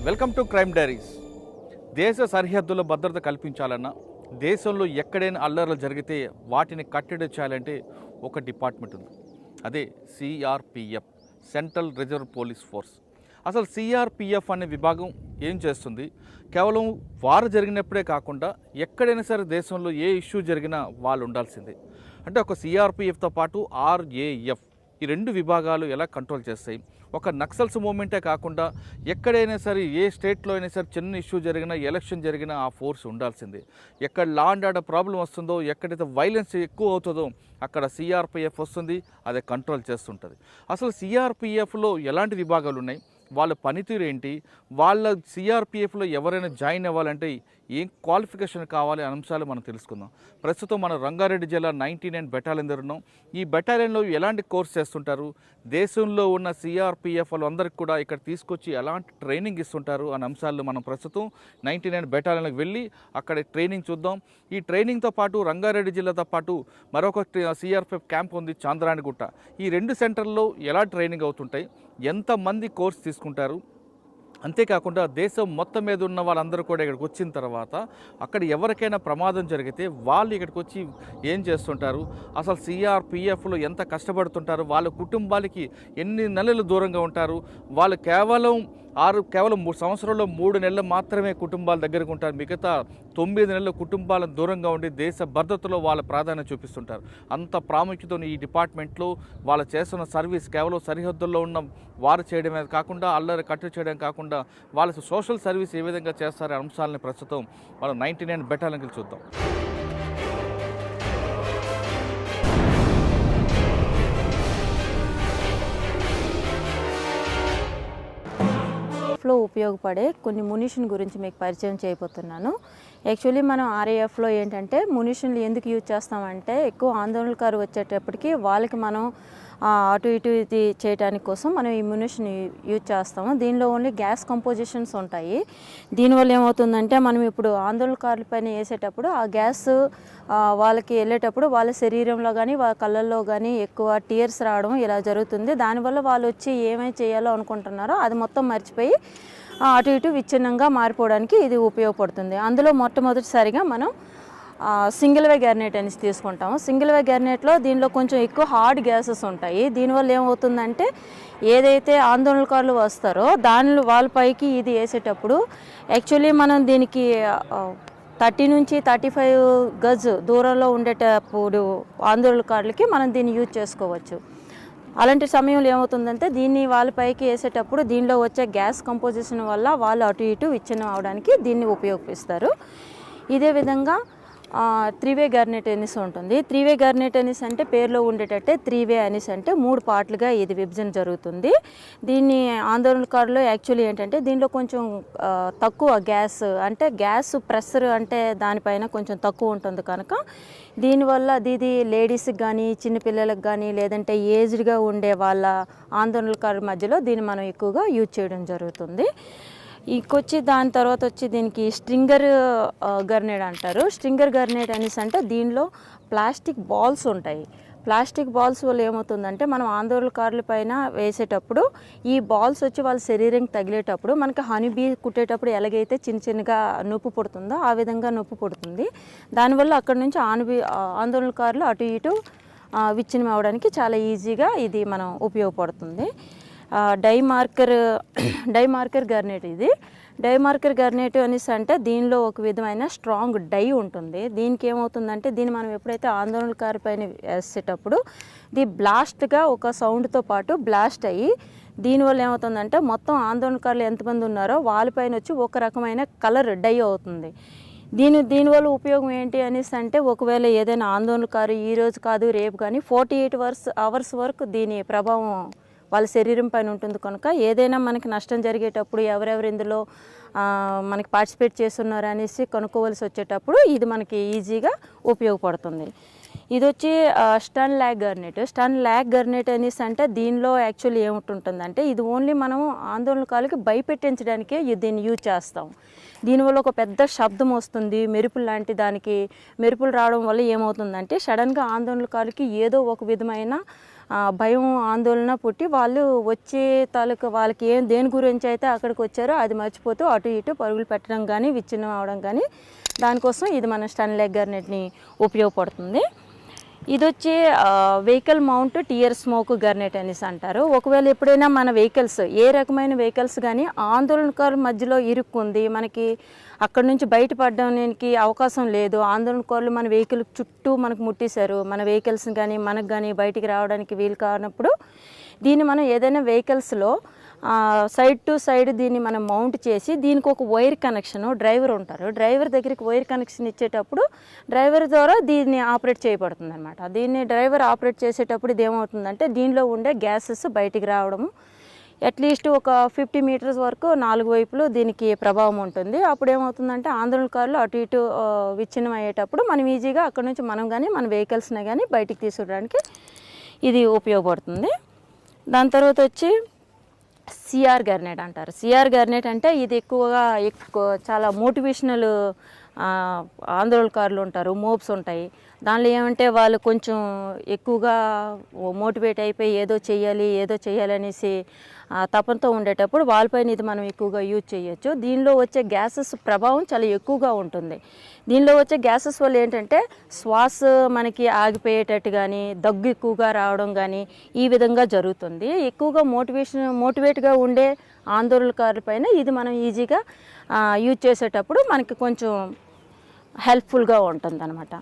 Welcome to crime diaries. దేశ సరిహద్దుల భద్రత కల్పించాలన్నా, దేశంలో ఎక్కడైనా అల్లర్లు జరిగితే వాటిని కట్టడి చేయాలంటే ఒక డిపార్ట్మెంట్ ఉంది. అదే CRPF, central reserve police force. అసలు సిఆర్పిఎఫ్ అనే విభాగం ఏం చేస్తుంది? కేవలం వారు జరిగినప్పుడే కాకుండా ఎక్కడైనా సరే దేశంలో ఏ ఇష్యూ జరిగినా వాళ్ళు ఉండాల్సిందే. అంటే ఒక సిఆర్పిఎఫ్తో పాటు ఆర్ఏఎఫ్, ఈ రెండు విభాగాలు ఎలా కంట్రోల్ చేస్తాయి? ఒక నక్సల్స్ మూమెంటే కాకుండా ఎక్కడైనా సరే ఏ స్టేట్లో అయినా సరే చిన్న ఇష్యూ జరిగినా, ఎలక్షన్ జరిగినా ఆ ఫోర్స్ ఉండాల్సిందే. ఎక్కడ లా అండ్ ఆర్డర్ ప్రాబ్లం వస్తుందో, ఎక్కడైతే వైలెన్స్ ఎక్కువ అవుతుందో అక్కడ సిఆర్పిఎఫ్ వస్తుంది, అదే కంట్రోల్ చేస్తుంటుంది. అసలు సిఆర్పిఎఫ్లో ఎలాంటి విభాగాలు ఉన్నాయి, వాళ్ళ పనితీరు ఏంటి, వాళ్ళ సిఆర్పిఎఫ్లో ఎవరైనా జాయిన్ అవ్వాలంటే ఏం క్వాలిఫికేషన్ కావాలి అంశాలు మనం తెలుసుకుందాం. ప్రస్తుతం మన రంగారెడ్డి జిల్లా 99 బెటాలియన్ దగ్గర ఉన్నాం. ఈ బెటాలియన్లో ఎలాంటి కోర్స్ చేస్తుంటారు, దేశంలో ఉన్న సిఆర్పిఎఫ్ వాళ్ళందరికీ కూడా ఇక్కడ తీసుకొచ్చి ఎలాంటి ట్రైనింగ్ ఇస్తుంటారు అనే అంశాలు మనం ప్రస్తుతం 99 బెటాలియన్కి వెళ్ళి అక్కడ ట్రైనింగ్ చూద్దాం. ఈ ట్రైనింగ్తో పాటు రంగారెడ్డి జిల్లాతో పాటు మరొక సిఆర్పిఎఫ్ క్యాంప్ ఉంది చాంద్రాయణగుట్ట. ఈ రెండు సెంటర్లో ఎలా ట్రైనింగ్ అవుతుంటాయి, ఎంతమంది కోర్స్ తీసుకుంటారు, అంతేకాకుండా దేశం మొత్తం మీద ఉన్న వాళ్ళందరూ కూడా ఇక్కడికి వచ్చిన తర్వాత అక్కడ ఎవరికైనా ప్రమాదం జరిగితే వాళ్ళు ఇక్కడికి వచ్చి ఏం చేస్తుంటారు, అసలు సిఆర్పిఎఫ్లో ఎంత కష్టపడుతుంటారు, వాళ్ళ కుటుంబాలకి ఎన్ని నెలలు దూరంగా ఉంటారు, వాళ్ళు కేవలం 3 సంవత్సరాల్లో 3 నెలలు మాత్రమే కుటుంబాల దగ్గరకు ఉంటారు, మిగతా 9 నెలలు కుటుంబాలను దూరంగా ఉండి దేశ భద్రతలో వాళ్ళ ప్రాధాన్యత చూపిస్తుంటారు. అంత ప్రాముఖ్యత ఈ డిపార్ట్మెంట్లో వాళ్ళు చేస్తున్న సర్వీస్ కేవలం సరిహద్దుల్లో ఉన్న వారు చేయడమే కాకుండా, అల్లరి కట్టడి చేయడం కాకుండా వాళ్ళ సోషల్ సర్వీస్ ఏ విధంగా చేస్తారనే అంశాలని ప్రస్తుతం మనం 99 బెటాలియన్కి చూద్దాం. లో ఉపయోగపడే కొన్ని మునిషన్ గురించి మీకు పరిచయం చేయబోతున్నాను. యాక్చువల్లీ మనం ఆర్ఏఎఫ్లో ఏంటంటే మునిషన్లు ఎందుకు యూజ్ చేస్తామంటే, ఎక్కువ ఆందోళనకారు వచ్చేటప్పటికి వాళ్ళకి మనం అటు ఇటు ఇది చేయడానికి కోసం మనం ఈ మునిషన్ యూజ్ చేస్తాము. దీనిలో ఓన్లీ గ్యాస్ కంపోజిషన్స్ ఉంటాయి. దీనివల్ల ఏమవుతుందంటే, మనం ఇప్పుడు ఆందోళనకారుల పైన వేసేటప్పుడు ఆ గ్యాస్ వాళ్ళకి వెళ్ళేటప్పుడు వాళ్ళ శరీరంలో కానీ వాళ్ళ కళ్ళల్లో కానీ ఎక్కువ టీయర్స్ రావడం ఇలా జరుగుతుంది. దానివల్ల వాళ్ళు వచ్చి ఏమేమి చేయాలో అనుకుంటున్నారో అది మొత్తం మర్చిపోయి అటు ఇటు విచ్ఛిన్నంగా మారిపోవడానికి ఇది ఉపయోగపడుతుంది. అందులో మొట్టమొదటిసారిగా మనం సింగిల్ వే గ్యార్నేట్ అనేసి తీసుకుంటాము. సింగిల్ వే గ్యార్నేట్లో దీనిలో కొంచెం ఎక్కువ హార్డ్ గ్యాసెస్ ఉంటాయి. దీనివల్ల ఏమవుతుందంటే, ఏదైతే ఆందోళనకారులు వస్తారో వాళ్ళ పైకి ఇది వేసేటప్పుడు యాక్చువల్లీ మనం దీనికి 30 నుంచి 35 గజ్ దూరంలో ఉండేటప్పుడు ఆందోళనకారులకి మనం దీన్ని యూజ్ చేసుకోవచ్చు. అలాంటి సమయంలో ఏమవుతుందంటే, దీన్ని వాళ్ళ పైకి వేసేటప్పుడు దీనిలో వచ్చే గ్యాస్ కంపోజిషన్ వల్ల వాళ్ళు అటు ఇటు విచ్ఛిన్నం అవడానికి దీన్ని ఉపయోగిస్తారు. ఇదే విధంగా 3-వే గార్నెట్ అనేసి ఉంటుంది. 3-వే గార్నెట్ అనేసి అంటే పేరులో ఉండేటట్టే 3-వే అనేసి అంటే 3 పార్ట్లుగా ఇది విభజన జరుగుతుంది. దీన్ని ఆందోళనకారులు యాక్చువల్లీ ఏంటంటే దీనిలో కొంచెం తక్కువ గ్యాస్, అంటే గ్యాస్ ప్రెషర్ అంటే దానిపైన కొంచెం తక్కువ ఉంటుంది కనుక దీనివల్ల ఇది లేడీస్కి కానీ, చిన్నపిల్లలకు కానీ, లేదంటే ఏజ్డ్గా ఉండే వాళ్ళ ఆందోళనకారుల మధ్యలో దీన్ని మనం ఎక్కువగా యూజ్ చేయడం జరుగుతుంది. ఇంకొచ్చి దాని తర్వాత వచ్చి దీనికి స్ట్రింగర్ గర్నేట్ అంటారు. స్ట్రింగర్ గర్నేట్ అనేసి అంటే దీనిలో ప్లాస్టిక్ బాల్స్ ఉంటాయి. ప్లాస్టిక్ బాల్స్ వల్ల ఏమవుతుందంటే, మనం ఆందోళనకారుల పైన వేసేటప్పుడు ఈ బాల్స్ వచ్చి వాళ్ళ శరీరానికి తగిలేటప్పుడు మనకి హనీబీ కుట్టేటప్పుడు ఎలాగైతే చిన్నగా నొప్పి పుడుతుందో ఆ విధంగా నొప్పి పుడుతుంది. దానివల్ల అక్కడ నుంచి ఆందోళనకారులు అటు ఇటు విచ్ఛిన్నం అవ్వడానికి చాలా ఈజీగా ఇది మనం ఉపయోగపడుతుంది. Dye marker garnet. ఇది డై మార్కర్ గర్నేట్ అనేసి అంటే దీనిలో ఒక విధమైన స్ట్రాంగ్ డై ఉంటుంది. దీనికి ఏమవుతుందంటే, దీన్ని మనం ఎప్పుడైతే ఆందోళనకారు పైన వేసేటప్పుడు ఇది బ్లాస్ట్గా ఒక సౌండ్తో పాటు బ్లాస్ట్ అయ్యి దీనివల్ల ఏమవుతుందంటే, మొత్తం ఆందోళనకారులు ఎంతమంది ఉన్నారో వాళ్ళపైన వచ్చి ఒక రకమైన కలర్ డై అవుతుంది. దీనివల్ల ఉపయోగం ఏంటి అనేసి అంటే, ఒకవేళ ఏదైనా ఆందోళనకారు ఈరోజు కాదు రేపు కానీ 48 అవర్స్ వరకు దీని ప్రభావం వాళ్ళ శరీరం పైన ఉంటుంది కనుక ఏదైనా మనకి నష్టం జరిగేటప్పుడు ఎవరెవరు ఇందులో మనకి పార్టిసిపేట్ చేస్తున్నారు అనేసి కనుక్కోవలసి వచ్చేటప్పుడు ఇది మనకి ఈజీగా ఉపయోగపడుతుంది. ఇది వచ్చి స్టన్ ల్యాగ్ గర్నేట్ అనేసి అంటే దీనిలో యాక్చువల్లీ ఏముంటుందంటే, ఇది ఓన్లీ మనం ఆందోళనకారులకి భయపెట్టించడానికే దీన్ని యూజ్ చేస్తాం. దీనివల్ల ఒక పెద్ద శబ్దం వస్తుంది, మెరుపులు లాంటి దానికి మెరుపులు రావడం వల్ల ఏమవుతుందంటే, సడన్గా ఆందోళనకారులకి ఏదో ఒక విధమైన భయం ఆందోళన పుట్టి వాళ్ళు వచ్చే తాలూకు వాళ్ళకి దేని గురించి అయితే అక్కడికి వచ్చారో అది మర్చిపోతూ అటు ఇటు పరుగులు పెట్టడం కానీ విచ్ఛిన్నం అవడం కానీ, దానికోసం ఇది మన స్టన్ లెగ్ గర్నెట్ని ఉపయోగపడుతుంది. ఇది వచ్చి వెహికల్ మౌంట్ టియర్ స్మోక్ గర్నెట్ అనేసి అంటారు. ఒకవేళ ఎప్పుడైనా మన వెహికల్స్ ఏ రకమైన వెహికల్స్ కానీ ఆందోళనకారుల మధ్యలో ఇరుక్కుంది, మనకి అక్కడ నుంచి బయటపడడానికి అవకాశం లేదు, ఆందోళనకారులు మన వెహికల్ చుట్టూ మనకు ముట్టేశారు, మన వెహికల్స్ని కానీ మనకు కానీ బయటికి రావడానికి వీలు కానప్పుడు దీన్ని మనం ఏదైనా వెహికల్స్లో సైడ్ టు సైడ్ దీన్ని మనం మౌంట్ చేసి దీనికి ఒక వైర్ కనెక్షన్, డ్రైవర్ ఉంటారు, డ్రైవర్ దగ్గరికి వైర్ కనెక్షన్ ఇచ్చేటప్పుడు డ్రైవర్ ద్వారా దీన్ని ఆపరేట్ చేయబడుతుంది అనమాట. దీన్ని డ్రైవర్ ఆపరేట్ చేసేటప్పుడు ఇది ఏమవుతుందంటే దీనిలో ఉండే గ్యాసెస్ బయటికి రావడము, అట్లీస్ట్ ఒక 50 మీటర్స్ వరకు 4 వైపులు దీనికి ప్రభావం ఉంటుంది. అప్పుడు ఏమవుతుందంటే ఆందోళనకారులు అటు ఇటు విచ్ఛిన్నం అయ్యేటప్పుడు మనం ఈజీగా అక్కడ నుంచి మనం కానీ మన వెహికల్స్ని కానీ బయటికి తీసుకురావడానికి ఇది ఉపయోగపడుతుంది. దాని తర్వాత వచ్చి సిఆర్ గర్నెట్ అంటారు. సిఆర్ గర్నెట్ అంటే ఇది ఎక్కువగా చాలా మోటివేషనల్ ఆందోళనకారులు ఉంటారు, మోబ్స్ ఉంటాయి. దానిలో ఏమంటే వాళ్ళు కొంచెం ఎక్కువగా మోటివేట్ అయిపోయి ఏదో చేయాలి అనేసి తపనతో ఉండేటప్పుడు వాళ్ళపైన ఇది మనం ఎక్కువగా యూజ్ చేయొచ్చు. దీనిలో వచ్చే గ్యాసెస్ ప్రభావం చాలా ఎక్కువగా ఉంటుంది. దీనిలో వచ్చే గ్యాసెస్ వల్ల ఏంటంటే శ్వాస మనకి ఆగిపోయేటట్టు కానీ, దగ్గు ఎక్కువగా రావడం కానీ ఈ విధంగా జరుగుతుంది. ఎక్కువగా మోటివేట్గా ఉండే ఆందోళనకారుల పైన ఇది మనం ఈజీగా యూజ్ చేసేటప్పుడు మనకి కొంచెం హెల్ప్ఫుల్గా ఉంటుంది అన్నమాట.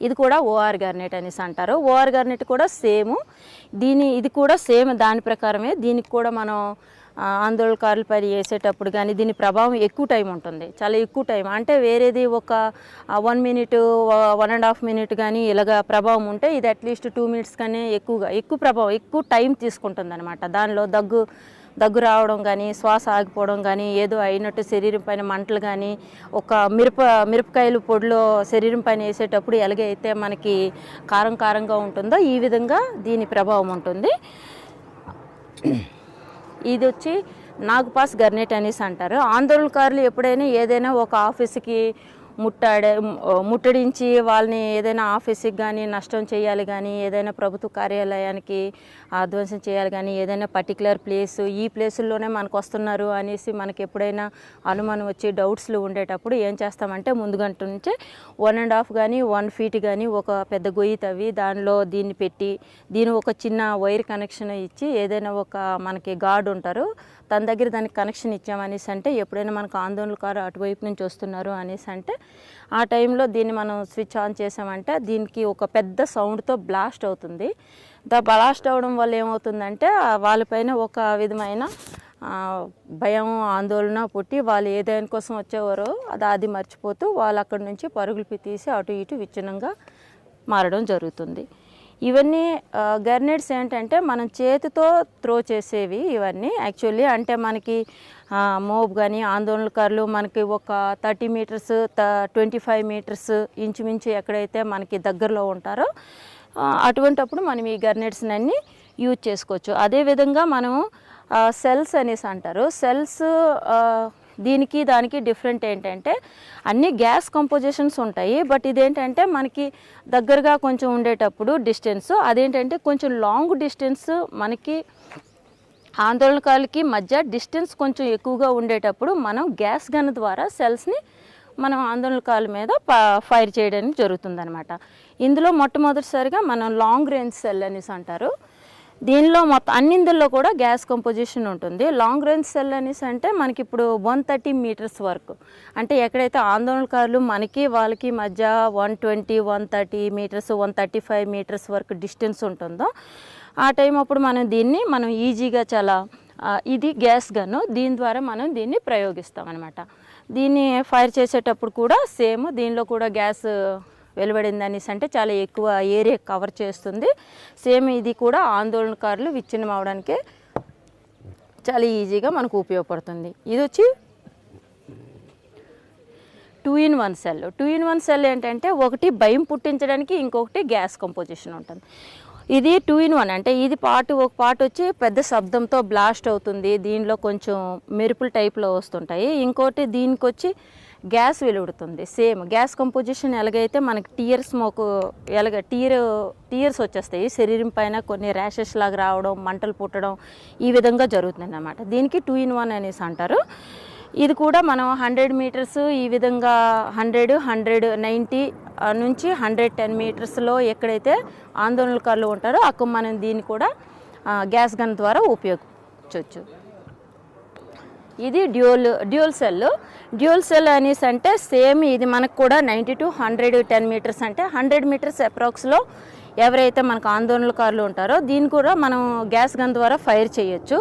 ఇది కూడా ఓఆర్ గర్నెట్ అనేసి అంటారు. ఓఆర్ గర్నెట్ కూడా సేమ్, ఇది కూడా సేమ్ దాని ప్రకారమే. దీనికి కూడా మనం ఆందోళనకారుల పైన వేసేటప్పుడు కానీ దీని ప్రభావం ఎక్కువ టైం ఉంటుంది, చాలా ఎక్కువ టైం. అంటే వేరేది ఒక 1 మినిట్ 1.5 మినిట్ కానీ ఇలాగా ప్రభావం ఉంటే ఇది అట్లీస్ట్ 2 మినిట్స్ కానీ ఎక్కువ ప్రభావం ఎక్కువ టైం తీసుకుంటుంది అనమాట. దానిలో దగ్గు రావడం కానీ, శ్వాస ఆగిపోవడం కానీ, ఏదో అయినట్టు శరీరం పైన మంటలు కానీ, ఒక మిరపకాయలు పొడిలో శరీరం పైన వేసేటప్పుడు ఎలాగైతే మనకి కారంగా ఉంటుందో ఈ విధంగా దీని ప్రభావం ఉంటుంది. ఇది వచ్చి నాగ్పాస్ గర్నెట్ అనేసి అంటారు. ఆందోళనకారులు ఎప్పుడైనా ఏదైనా ఒక ఆఫీస్కి ముట్టడించి వాళ్ళని ఏదైనా ఆఫీస్కి కానీ నష్టం చేయాలి కానీ, ఏదైనా ప్రభుత్వ కార్యాలయానికి ధ్వంసం చేయాలి కానీ, ఏదైనా పర్టికులర్ ఈ ప్లేసుల్లోనే మనకు వస్తున్నారు అనేసి మనకి ఎప్పుడైనా అనుమానం వచ్చి డౌట్స్లు ఉండేటప్పుడు ఏం చేస్తామంటే ముందుగంట నుంచి 1.5 కానీ 1 ఫీట్ కానీ ఒక పెద్ద గొయ్యి తవ్వి దానిలో దీన్ని పెట్టి దీని ఒక చిన్న వైర్ కనెక్షన్ ఇచ్చి ఏదైనా ఒక మనకి గార్డ్ ఉంటారు తన దగ్గర దానికి కనెక్షన్ ఇచ్చామనేసి అంటే ఎప్పుడైనా మనకు ఆందోళనకారు అటువైపు నుంచి వస్తున్నారు అనేసి అంటే ఆ టైంలో దీన్ని మనం స్విచ్ ఆన్ చేసామంటే దీనికి ఒక పెద్ద సౌండ్తో బ్లాస్ట్ అవుతుంది. బ్లాస్ట్ అవ్వడం వల్ల ఏమవుతుందంటే వాళ్ళపైన ఒక విధమైన భయం ఆందోళన పుట్టి వాళ్ళు ఏ దేనికోసం వచ్చేవారో అది మర్చిపోతూ వాళ్ళు అక్కడి నుంచి పరుగులు తీసి అటు ఇటు విచ్ఛిన్నంగా మారడం జరుగుతుంది. ఇవన్నీ గర్నెట్స్ ఏంటంటే మనం చేతితో త్రో చేసేవి ఇవన్నీ యాక్చువల్లీ. అంటే మనకి మోబ్ కానీ ఆందోళనకారులు మనకి ఒక 30 మీటర్స్ 25 మీటర్స్ ఇంచుమించు ఎక్కడైతే మనకి దగ్గరలో ఉంటారో అటువంటప్పుడు మనం ఈ గర్నెట్స్ని అన్నీ యూజ్ చేసుకోవచ్చు. అదేవిధంగా మనం సెల్స్ అనేసి అంటారు. సెల్స్ దానికి డిఫరెంట్ ఏంటంటే అన్ని గ్యాస్ కంపోజిషన్స్ ఉంటాయి. బట్ ఇదేంటంటే మనకి దగ్గరగా కొంచెం ఉండేటప్పుడు డిస్టెన్స్ అదేంటంటే కొంచెం లాంగ్ డిస్టెన్స్ మనకి ఆందోళనకారులకి మధ్య డిస్టెన్స్ కొంచెం ఎక్కువగా ఉండేటప్పుడు మనం గ్యాస్ గన్ ద్వారా సెల్స్ని మనం ఆందోళనకారుల మీద ఫైర్ చేయడానికి జరుగుతుందన్నమాట. ఇందులో మొట్టమొదటిసారిగా మనం లాంగ్ రేంజ్ సెల్ అనేసి అంటారు. దీనిలో మొత్తం అన్నిందుల్లో కూడా గ్యాస్ కంపోజిషన్ ఉంటుంది. లాంగ్ రేంజ్ సెల్ అనేసి అంటే మనకి ఇప్పుడు 130 మీటర్స్ వరకు, అంటే ఎక్కడైతే ఆందోళనకారులు మనకి వాళ్ళకి మధ్య 120 130 మీటర్స్ 135 మీటర్స్ వరకు డిస్టెన్స్ ఉంటుందో ఆ టైం అప్పుడు మనం ఈజీగా చాలా ఇది గ్యాస్ గన్ను దీని ద్వారా మనం దీన్ని ప్రయోగిస్తాం అనమాట. దీన్ని ఫైర్ చేసేటప్పుడు కూడా సేమ్ దీనిలో కూడా గ్యాస్ వెలువడింది అనేసి అంటే చాలా ఎక్కువ ఏరియా కవర్ చేస్తుంది. సేమ్ ఇది కూడా ఆందోళనకారులు విచ్ఛిన్నం అవడానికి చాలా ఈజీగా మనకు ఉపయోగపడుతుంది. ఇది వచ్చి 2-in-1 సెల్. 2-in-1 సెల్ ఏంటంటే ఒకటి భయం పుట్టించడానికి, ఇంకొకటి గ్యాస్ కంపోజిషన్ ఉంటుంది. ఇది 2-in-1 అంటే ఇది ఒక పార్ట్ వచ్చి పెద్ద శబ్దంతో బ్లాస్ట్ అవుతుంది, దీనిలో కొంచెం మెరుపుల టైప్లో వస్తుంటాయి. ఇంకోటి దీనికి వచ్చి గ్యాస్ వెలువడుతుంది. సేమ్ గ్యాస్ కంపోజిషన్ ఎలాగైతే మనకి టీయర్ స్మోక్ టీయర్స్ వచ్చేస్తాయి శరీరం పైన, కొన్ని ర్యాషెస్ లాగా రావడం, మంటలు పుట్టడం ఈ విధంగా జరుగుతుంది అన్నమాట. దీనికి 2 in 1 అనేసి అంటారు. ఇది కూడా మనం 100 మీటర్స్ ఈ విధంగా 100, 190 నుంచి 110 మీటర్స్లో ఎక్కడైతే ఆందోళనకారులు ఉంటారో అక్కడ మనం దీన్ని కూడా గ్యాస్ గన్ ద్వారా ఉపయోగించవచ్చు. ఇది డ్యూయల్ సెల్ అనేసి అంటే సేమ్ ఇది మనకు కూడా 90 to 110 మీటర్స్ అంటే 100 మీటర్స్ అప్రాక్స్లో ఎవరైతే మనకు ఆందోళనకారులు ఉంటారో దీన్ని కూడా మనం గ్యాస్ గన్ ద్వారా ఫైర్ చేయొచ్చు.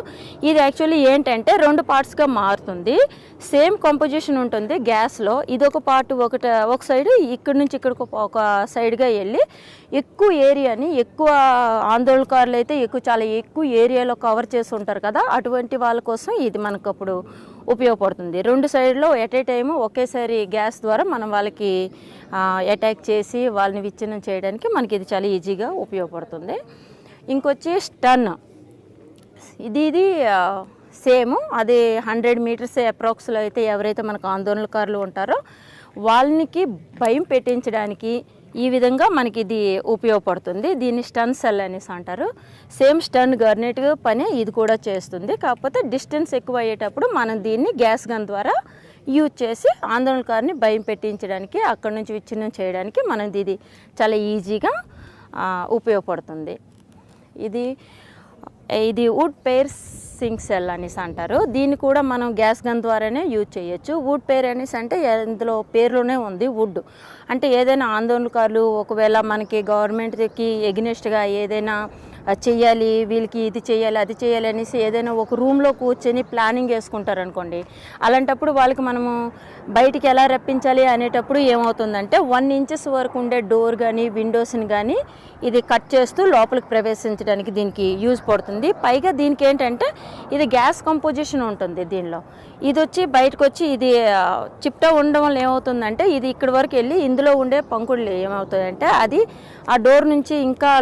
ఇది యాక్చువల్లీ ఏంటంటే 2 పార్ట్స్గా మారుతుంది. సేమ్ కంపోజిషన్ ఉంటుంది గ్యాస్లో. ఇదొక పార్ట్ ఒక సైడ్, ఇక్కడి నుంచి ఇక్కడికి ఒక సైడ్గా వెళ్ళి ఎక్కువ ఏరియాని, ఎక్కువ ఆందోళనకారులు అయితే చాలా ఎక్కువ ఏరియాలో కవర్ చేసి ఉంటారు కదా, అటువంటి వాళ్ళ కోసం ఇది మనకు అప్పుడు ఉపయోగపడుతుంది. 2 సైడ్లో ఎట్ ఏ టైము ఒకేసారి గ్యాస్ ద్వారా మనం వాళ్ళకి అటాక్ చేసి వాళ్ళని విచ్ఛిన్నం చేయడానికి మనకి ఇది చాలా ఈజీగా ఉపయోగపడుతుంది. ఇంకొచ్చి స్టన్, ఇది సేమ్ అది 100 మీటర్స్ అప్రాక్స్లో అయితే ఎవరైతే మనకు ఆందోళనకారులు ఉంటారో వాళ్ళకి భయం పెట్టించడానికి ఈ విధంగా మనకి ఇది ఉపయోగపడుతుంది. దీన్ని స్టన్ సెల్ అనేసి అంటారు. సేమ్ స్టన్ గర్నెట్ పని ఇది కూడా చేస్తుంది. కాకపోతే డిస్టెన్స్ ఎక్కువ అయ్యేటప్పుడు మనం దీన్ని గ్యాస్ గన్ ద్వారా యూజ్ చేసి ఆందోళనకారిని భయం పెట్టించడానికి, అక్కడ నుంచి విచ్ఛిన్నం చేయడానికి మనది ఇది చాలా ఈజీగా ఉపయోగపడుతుంది. ఇది వుడ్ పేర్సింగ్ సెల్ అనేసి అంటారు. దీన్ని కూడా మనం గ్యాస్ గన్ ద్వారానే యూజ్ చేయొచ్చు. వుడ్ పేర్ అనేసి అంటే ఇందులో పేరులోనే ఉంది వుడ్ అంటే ఏదైనా ఆందోళనకారులు ఒకవేళ మనకి గవర్నమెంట్కి ఎగ్నెస్ట్గా ఏదైనా చెయ్యాలి, వీళ్ళకి ఇది చేయాలి, అది చేయాలి అనేసి ఏదైనా ఒక రూమ్లో కూర్చొని ప్లానింగ్ వేసుకుంటారు అనుకోండి. అలాంటప్పుడు వాళ్ళకి మనము బయటికి ఎలా రప్పించాలి అనేటప్పుడు ఏమవుతుందంటే 1 inches వరకు ఉండే డోర్ కానీ విండోస్ని కానీ ఇది కట్ చేస్తూ లోపలికి ప్రవేశించడానికి దీనికి యూజ్ పడుతుంది. పైగా దీనికి ఏంటంటే ఇది గ్యాస్ కంపోజిషన్ ఉంటుంది దీనిలో. ఇది వచ్చి బయటకు వచ్చి ఇది చిప్టా ఉండడం వల్ల ఏమవుతుందంటే ఇది ఇక్కడి వరకు వెళ్ళి ఇందులో ఉండే పంకుళ్ళు ఏమవుతాయంటే అది ఆ డోర్ నుంచి ఇంకా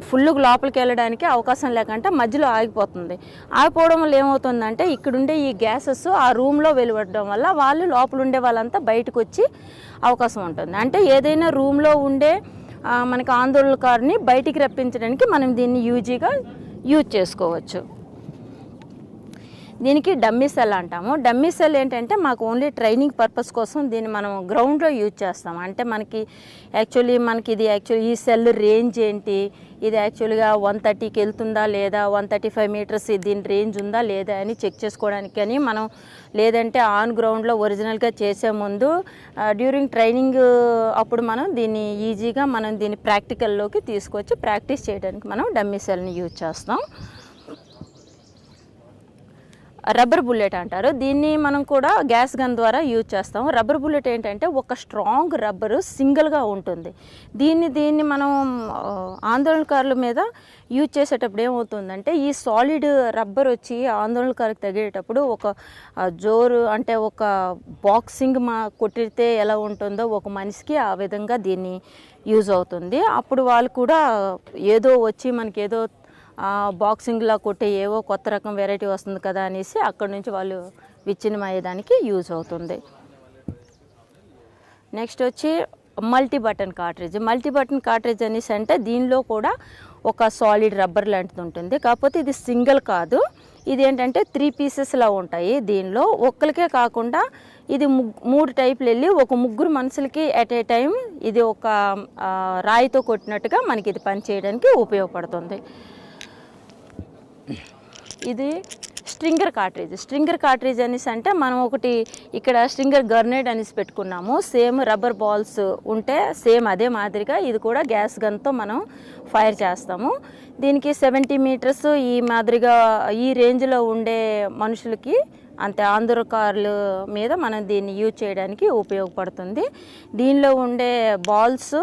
ఫుల్గా లోపలికి వెళ్ళడానికి అవకాశం లేకంటే మధ్యలో ఆగిపోతుంది. ఆగిపోవడం వల్ల ఏమవుతుందంటే ఇక్కడుండే ఈ గ్యాసెస్ ఆ రూమ్లో వెలువడడం వల్ల వాళ్ళు లోపల ఉండే వాళ్ళంతా బయటకు వచ్చి అవకాశం ఉంటుంది. అంటే ఏదైనా రూమ్లో ఉండే మనకి ఆందోళనకారిని బయటికి రప్పించడానికి మనం దీన్ని యూజ్ చేసుకోవచ్చు. దీనికి డమ్మీ సెల్ అంటాము. డమ్మీ సెల్ ఏంటంటే మాకు ఓన్లీ ట్రైనింగ్ పర్పస్ కోసం దీన్ని మనం గ్రౌండ్లో యూజ్ చేస్తాం. అంటే మనకి ఇది ఈ సెల్ రేంజ్ ఏంటి, ఇది యాక్చువల్గా 130కి వెళ్తుందా లేదా, 135 మీటర్స్ దీని రేంజ్ ఉందా లేదా అని చెక్ చేసుకోవడానికి కానీ మనం, లేదంటే ఆన్ గ్రౌండ్లో ఒరిజినల్గా చేసే ముందు డ్యూరింగ్ ట్రైనింగ్ అప్పుడు మనం దీన్ని ఈజీగా దీన్ని ప్రాక్టికల్లోకి తీసుకొచ్చి ప్రాక్టీస్ చేయడానికి మనం డమ్మీ సెల్ని యూజ్ చేస్తాం. రబ్బర్ బుల్లెట్ అంటారు. దీన్ని మనం కూడా గ్యాస్ గన్ ద్వారా యూజ్ చేస్తాం. రబ్బర్ బుల్లెట్ ఏంటంటే ఒక స్ట్రాంగ్ రబ్బరు సింగిల్గా ఉంటుంది. దీన్ని మనం ఆందోళనకారుల మీద యూజ్ చేసేటప్పుడు ఏమవుతుందంటే ఈ సాలిడ్ రబ్బర్ వచ్చి ఆందోళనకారులకు తగిలేటప్పుడు ఒక జోరు అంటే ఒక బాక్సింగ్ కొట్టితే ఎలా ఉంటుందో ఒక మనిషికి ఆ విధంగా దీన్ని యూజ్ అవుతుంది. అప్పుడు వాళ్ళు కూడా ఏదో వచ్చి మనకి ఏదో బాక్సింగ్లా కొట్టే ఏవో కొత్త రకం వెరైటీ వస్తుంది కదా అనేసి అక్కడి నుంచి వాళ్ళు విచ్ఛిన్నం అయ్యేదానికి యూజ్ అవుతుంది. నెక్స్ట్ వచ్చి మల్టీ బటన్ కార్ట్రిడ్జ్ అనేసి అంటే దీనిలో కూడా ఒక సాలిడ్ రబ్బర్ లాంటిది ఉంటుంది. కాకపోతే ఇది సింగిల్ కాదు, ఇది ఏంటంటే 3 పీసెస్లా ఉంటాయి. దీనిలో ఒక్కరికే కాకుండా ఇది 3 టైపులు వెళ్ళి ఒక 3 మనుషులకి ఎట్ ఏ టైం ఇది ఒక రాయితో కొట్టినట్టుగా మనకి ఇది పనిచేయడానికి ఉపయోగపడుతుంది. ఇది స్ట్రింగర్ కార్ట్రిడ్జ్ అనేసి అంటే మనం ఒకటి ఇక్కడ స్ట్రింగర్ గర్నెట్ అనేసి పెట్టుకున్నాము. సేమ్ రబ్బర్ బాల్స్ ఉంటే సేమ్ అదే మాదిరిగా ఇది కూడా గ్యాస్ గన్తో మనం ఫైర్ చేస్తాము. దీనికి 70 మీటర్స్ ఈ మాదిరిగా ఈ రేంజ్లో ఉండే మనుషులకి అంతే ఆందోళనకారుల మీద మనం దీన్ని యూజ్ చేయడానికి ఉపయోగపడుతుంది. దీనిలో ఉండే బాల్స్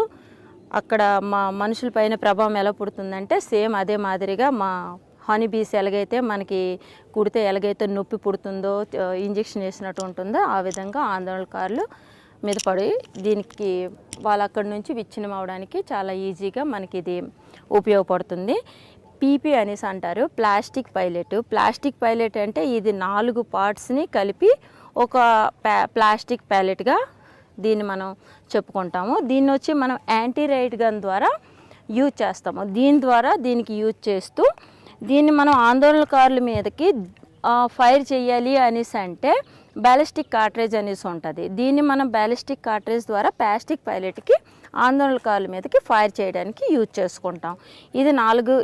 అక్కడ మా మనుషుల పైన ప్రభావం ఎలా పుడుతుందంటే సేమ్ అదే మాదిరిగా మా హనీ బీస్ ఎలాగైతే మనకి కుడితే ఎలాగైతే నొప్పి పుడుతుందో ఇంజెక్షన్ వేసినట్టు ఉంటుందో ఆ విధంగా ఆందోళనకారులు మీద పడి దీనికి వాళ్ళు అక్కడి నుంచి విచ్ఛిన్నం అవడానికి చాలా ఈజీగా మనకి ఇది ఉపయోగపడుతుంది. పీపీ అనేసి అంటారు ప్లాస్టిక్ పైలెట్ అంటే ఇది 4 పార్ట్స్ని కలిపి ఒక ప్లాస్టిక్ ప్యాలెట్గా దీన్ని మనం చెప్పుకుంటాము. దీన్ని వచ్చి మనం యాంటీ రైట్ గన్ ద్వారా యూజ్ చేస్తాము. దీని ద్వారా దీనికి యూజ్ చేస్తూ దీన్ని మనం ఆందోళనకారుల మీదకి ఫైర్ చేయాలి అనేసి అంటే బ్యాలిస్టిక్ కార్ట్రేజ్ అనేసి ఉంటుంది. దీన్ని మనం బ్యాలిస్టిక్ కార్ట్రేజ్ ద్వారా ప్లాస్టిక్ పైలట్కి ఆందోళనకారుల మీదకి ఫైర్ చేయడానికి యూజ్ చేసుకుంటాం.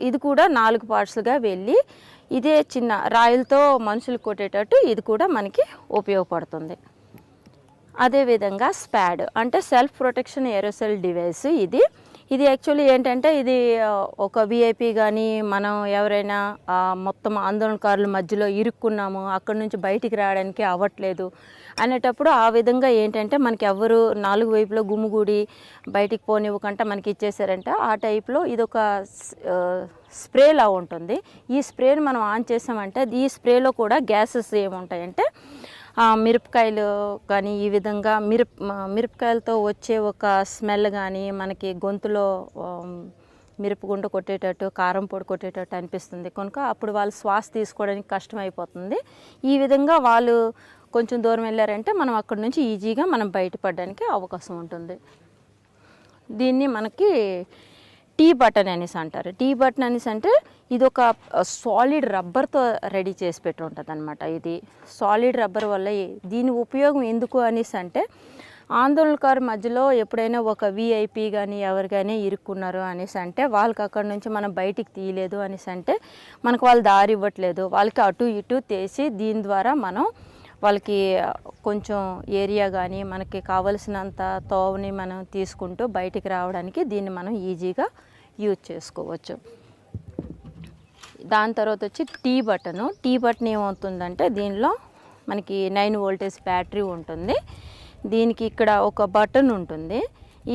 ఇది కూడా 4 పార్ట్స్గా వెళ్ళి ఇదే చిన్న రాయిలతో మనుషులు కొట్టేటట్టు ఇది కూడా మనకి ఉపయోగపడుతుంది. అదేవిధంగా స్పాడ్ అంటే సెల్ఫ్ ప్రొటెక్షన్ ఏరోసెల్ డివైస్. ఇది యాక్చువల్లీ ఏంటంటే ఇది ఒక విఐపి కానీ మనం ఎవరైనా మొత్తం ఆందోళనకారుల మధ్యలో ఇరుక్కున్నాము, అక్కడి నుంచి బయటికి రావడానికి అవ్వట్లేదు అనేటప్పుడు ఆ విధంగా ఏంటంటే మనకి ఎవరు 4 వైపులో గుమ్ముగూడి బయటికి పోనివ్వకుండా మనకి ఇచ్చేసారంటే ఆ టైప్లో ఇది ఒక స్ప్రేలా ఉంటుంది. ఈ స్ప్రేని మనం ఆన్ చేసామంటే ఈ స్ప్రేలో కూడా గ్యాసెస్ ఏముంటాయంటే మిరపకాయలు కానీ ఈ విధంగా మిరపకాయలతో వచ్చే ఒక స్మెల్ కానీ మనకి గొంతులో మిరపగుండ కొట్టేటట్టు కారం పొడి కొట్టేటట్టు అనిపిస్తుంది కనుక అప్పుడు వాళ్ళు శ్వాస తీసుకోవడానికి కష్టమైపోతుంది. ఈ విధంగా వాళ్ళు కొంచెం దూరం వెళ్ళారంటే మనం అక్కడి నుంచి ఈజీగా మనం బయటపడడానికి అవకాశం ఉంటుంది. దీన్ని మనకి టీ బటన్ అనేసి అంటారు. టీ బటన్ అనేసి అంటే ఇది ఒక సాలిడ్ రబ్బర్తో రెడీ చేసి పెట్టి ఉంటుంది అనమాట. ఇది సాలిడ్ రబ్బర్ వల్ల దీని ఉపయోగం ఎందుకు అనేసి అంటే ఆందోళనకారు మధ్యలో ఎప్పుడైనా ఒక విఐపి కానీ ఎవరు కానీ ఇరుక్కున్నారు అనేసి అంటే వాళ్ళకి అక్కడ నుంచి మనం బయటికి తీయలేదు అనేసి అంటే మనకు వాళ్ళు దారి ఇవ్వట్లేదు, వాళ్ళకి అటు ఇటు తీసి దీని ద్వారా మనం వాళ్ళకి కొంచెం ఏరియా కానీ మనకి కావలసినంత తోవని మనం తీసుకుంటూ బయటికి రావడానికి దీన్ని మనం ఈజీగా యూజ్ చేసుకోవచ్చు. దాని తర్వాత వచ్చి టీ బటన్ ఏమవుతుందంటే దీనిలో మనకి 9 వోల్టేజ్ బ్యాటరీ ఉంటుంది. దీనికి ఇక్కడ ఒక బటన్ ఉంటుంది.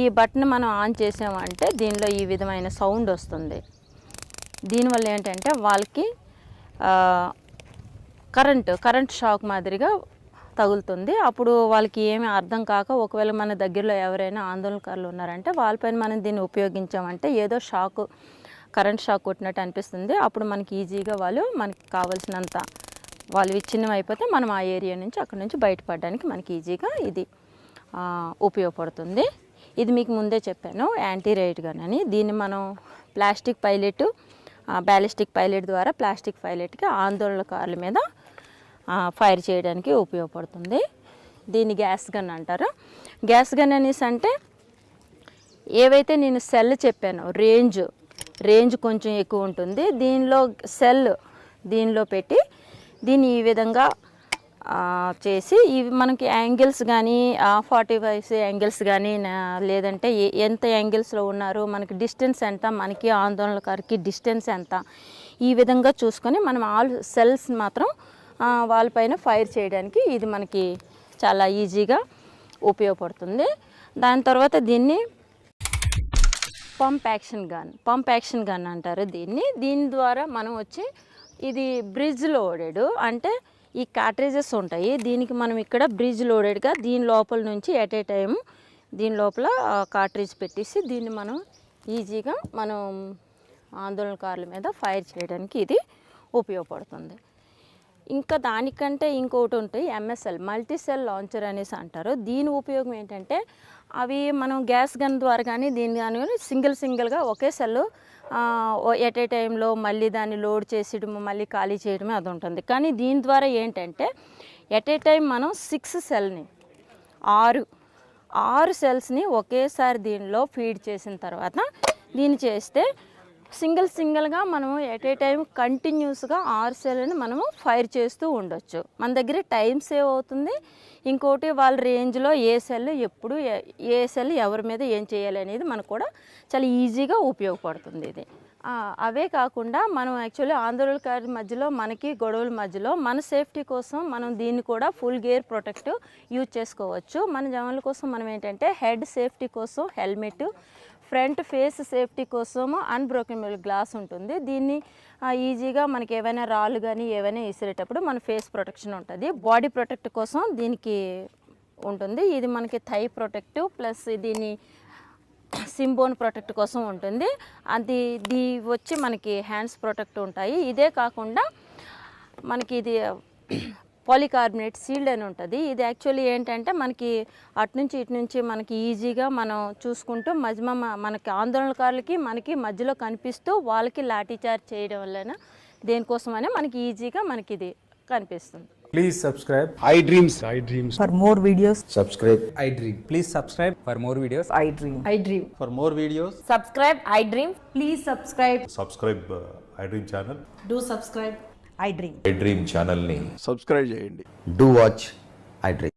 ఈ బటన్ మనం ఆన్ చేసామంటే దీనిలో ఈ విధమైన సౌండ్ వస్తుంది. దీనివల్ల ఏంటంటే వాళ్ళకి కరెంట్ షాక్ మాదిరిగా తగులుతుంది. అప్పుడు వాళ్ళకి ఏమీ అర్థం కాక ఒకవేళ మన దగ్గరలో ఎవరైనా ఆందోళనకారులు ఉన్నారంటే వాళ్ళపైన మనం దీన్ని ఉపయోగించామంటే ఏదో కరెంట్ షాక్ కొట్టినట్టు అనిపిస్తుంది. అప్పుడు మనకి ఈజీగా మనకి కావాల్సినంత వాళ్ళు విచ్ఛిన్నం అయిపోతే మనం ఆ ఏరియా నుంచి అక్కడ నుంచి బయటపడడానికి మనకి ఈజీగా ఇది ఉపయోగపడుతుంది. ఇది మీకు ముందే చెప్పాను యాంటీ రైట్ గన్ అని. దీన్ని మనం బ్యాలిస్టిక్ పైలట్ ద్వారా ప్లాస్టిక్ పైలట్కి ఆందోళనకారుల మీద ఫైర్ చేయడానికి ఉపయోగపడుతుంది. దీన్ని గ్యాస్ గన్ అంటారు. గ్యాస్ గన్ అనేసి అంటే ఏవైతే నేను సెల్ చెప్పానో రేంజ్ కొంచెం ఎక్కువ ఉంటుంది. దీనిలో పెట్టి దీన్ని ఈ విధంగా చేసి ఇవి మనకి యాంగిల్స్ కానీ 45 యాంగిల్స్ కానీ లేదంటే ఎంత యాంగిల్స్లో ఉన్నారు, మనకి డిస్టెన్స్ ఎంత, మనకి ఆందోళనకారికి డిస్టెన్స్ ఎంత, ఈ విధంగా చూసుకొని మనం ఆల్ సెల్స్ మాత్రం వాళ్ళపైన ఫైర్ చేయడానికి ఇది మనకి చాలా ఈజీగా ఉపయోగపడుతుంది. దాని తర్వాత దీన్ని పంప్ యాక్షన్ గన్ అంటారు. దీని ద్వారా మనం వచ్చి ఇది బ్రిడ్జ్ లోడెడ్ అంటే ఈ కార్ట్రేజెస్ ఉంటాయి. దీనికి మనం ఇక్కడ బ్రిడ్జ్ లోడెడ్గా దీని లోపల నుంచి ఎట్ ఏ టైం దీని లోపల కార్ట్రేజ్ పెట్టేసి దీన్ని మనం ఈజీగా మనం ఆందోళనకారుల మీద ఫైర్ చేయడానికి ఇది ఉపయోగపడుతుంది. ఇంకా దానికంటే ఇంకోటి ఉంటాయి ఎంఎస్ఎల్ మల్టీ సెల్ లాంచర్ అనేసి అంటారు. దీని ఉపయోగం ఏంటంటే అవి మనం గ్యాస్ గన్ ద్వారా కానీ దీని కానీ సింగిల్గా ఒకే సెల్ ఎట్ ఏ టైంలో మళ్ళీ దాన్ని లోడ్ చేసేయడము మళ్ళీ ఖాళీ చేయడమే అది ఉంటుంది. కానీ దీని ద్వారా ఏంటంటే ఎట్ ఏ టైం మనం 6 సెల్ని 6 సెల్స్ని ఒకేసారి దీనిలో ఫీడ్ చేసిన తర్వాత దీన్ని చేస్తే సింగిల్గా మనము ఎట్ ఏ టైం కంటిన్యూస్గా 6 సెల్ని మనము ఫైర్ చేస్తూ ఉండొచ్చు. మన దగ్గర టైం సేవ్ అవుతుంది. ఇంకోటి వాళ్ళ రేంజ్లో ఏ సెల్ ఎవరి మీద ఏం చేయాలి అనేది మనకు కూడా చాలా ఈజీగా ఉపయోగపడుతుంది ఇది. అవే కాకుండా మనం యాక్చువల్లీ ఆందోళనకారి మధ్యలో మనకి గొడవల మధ్యలో మన సేఫ్టీ కోసం మనం దీన్ని కూడా ఫుల్ గేర్ ప్రొటెక్ట్ యూజ్ చేసుకోవచ్చు. మన జవాన్ల కోసం మనం ఏంటంటే హెడ్ సేఫ్టీ కోసం హెల్మెట్, ఫ్రంట్ ఫేస్ సేఫ్టీ కోసం అన్బ్రోకెనబుల్ గ్లాస్ ఉంటుంది. దీన్ని ఈజీగా మనకి ఏవైనా రాళ్ళు కానీ ఏవైనా విసిరేటప్పుడు మన ఫేస్ ప్రొటెక్షన్ ఉంటుంది. బాడీ ప్రొటెక్ట్ కోసం దీనికి ఉంటుంది. ఇది మనకి థై ప్రొటెక్ట్ ప్లస్ దీన్ని సింబోన్ ప్రొటెక్ట్ కోసం ఉంటుంది. ఇది వచ్చి మనకి హ్యాండ్స్ ప్రొటెక్ట్ ఉంటాయి. ఇదే కాకుండా మనకి ఇది పాలికార్బోనేట్ సీల్డ్ అని ఉంటుంది. ఇది యాక్చువల్లీ ఏంటంటే మనకి అటు నుంచి ఇటు నుంచి మనకి ఈజీగా మనం చూసుకుంటూ మనకి ఆందోళనకారులకి మనకి మధ్యలో కనిపిస్తూ వాళ్ళకి లాఠీ చార్జ్ చేయడం వలన దేనికోసమనే మనకి ఈజీగా మనకి ఇది కనిపిస్తుంది. Please subscribe iDreams. For more videos, Subscribe iDream. Please subscribe for more videos. iDream. For more videos. Subscribe iDream. Please subscribe. Subscribe iDream channel. Do subscribe. iDream. iDream ఛానల్ని సబ్స్క్రైబ్ చేయండి. do watch iDream.